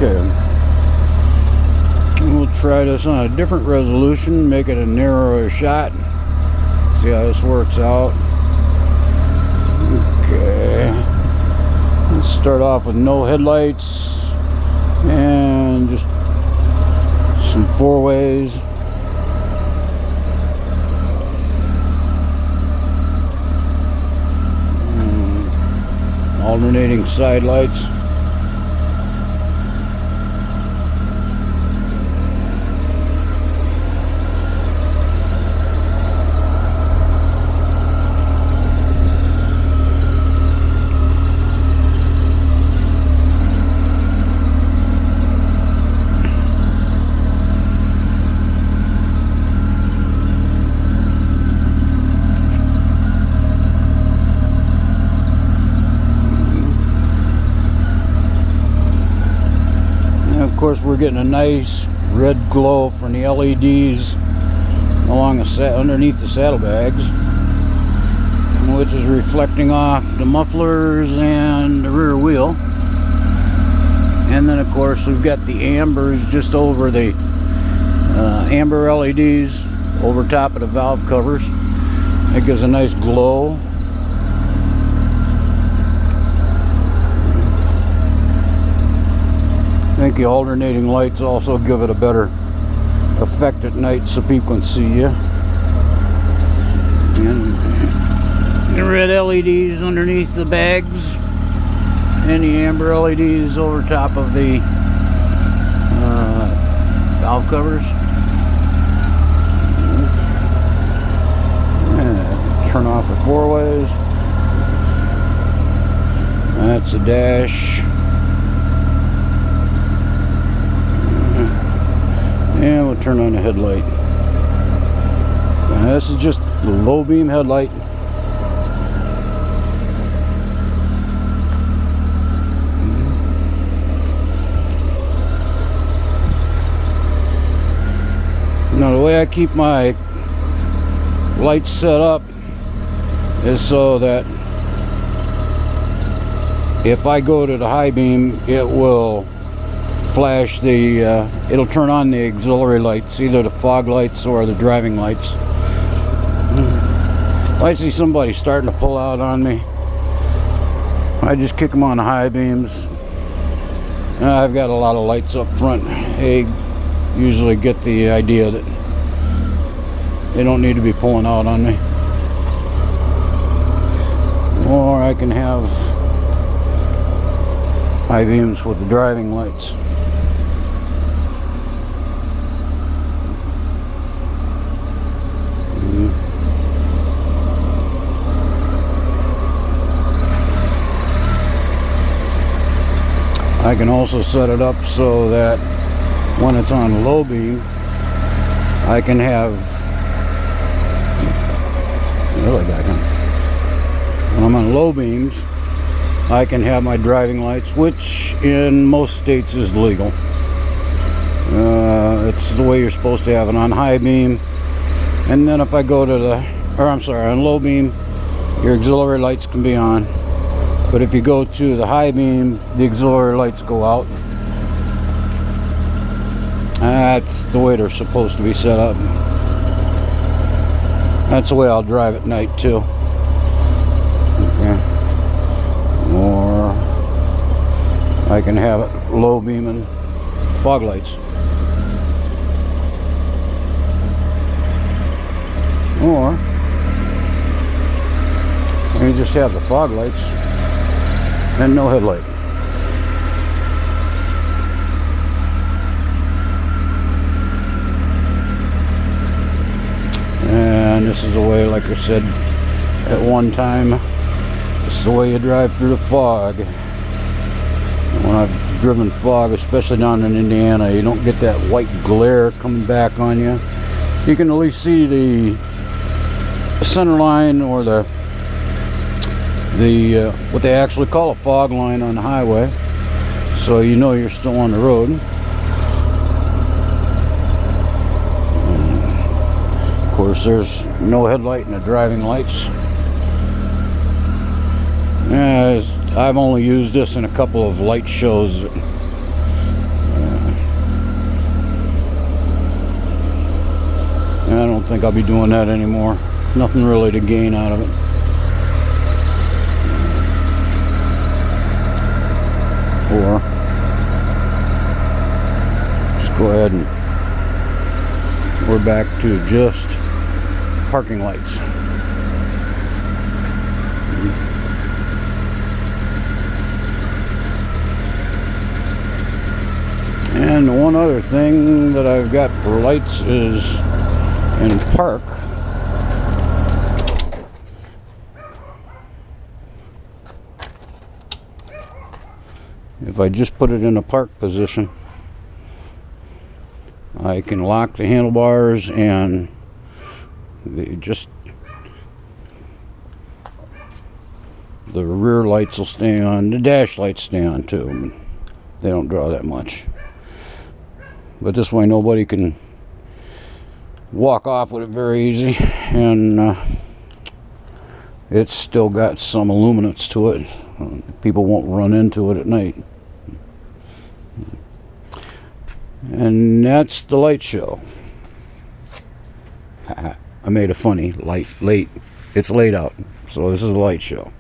Okay. We'll try this on a different resolution, make it a narrower shot. See how this works out. Okay. Let's start off with no headlights and just some four-ways. Alternating side lights. Of course, we're getting a nice red glow from the LEDs along the underneath the saddlebags, which is reflecting off the mufflers and the rear wheel. And then, of course, we've got the ambers just over the amber LEDs over top of the valve covers. It gives a nice glow. I think the alternating lights also give it a better effect at night so people can see you. And the red LEDs underneath the bags and the amber LEDs over top of the valve covers. Turn off the four-ways. That's the dash. And we'll turn on the headlight. Now, this is just the low beam headlight. Now, the way I keep my lights set up is so that if I go to the high beam, it will flash the it'll turn on the auxiliary lights, either the fog lights or the driving lights. If I see somebody starting to pull out on me, I just kick them on the high beams. I've got a lot of lights up front. They usually get the idea that they don't need to be pulling out on me. Or I can have high beams with the driving lights. I can also set it up so that when it's on low beam, I can have when I'm on low beams, I can have my driving lights, which in most states is legal. It's the way you're supposed to have it on high beam. And then if I go to on low beam, your auxiliary lights can be on. But if you go to the high beam, the auxiliary lights go out. That's the way they're supposed to be set up. That's the way I'll drive at night too. Okay. Or I can have it low beam and fog lights. Or you just have the fog lights and no headlight. And this is the way, like I said at one time, this is the way you drive through the fog. When I've driven fog, especially down in Indiana, you don't get that white glare coming back on you. You can at least see the center line, or the what they actually call a fog line on the highway, so you know you're still on the road. Of course, there's no headlight in the driving lights. I've only used this in a couple of light shows I don't think I'll be doing that anymore. Nothing really to gain out of it. Or just go ahead and we're back to just parking lights. And one other thing that I've got for lights is in park. If I just put it in a park position, I can lock the handlebars and the rear lights will stay on. The dash lights stay on too. They don't draw that much. But this way nobody can walk off with it very easy, and it's still got some illuminance to it. People won't run into it at night. And that's the light show. I made a funny late. It's late out, so this is a light show.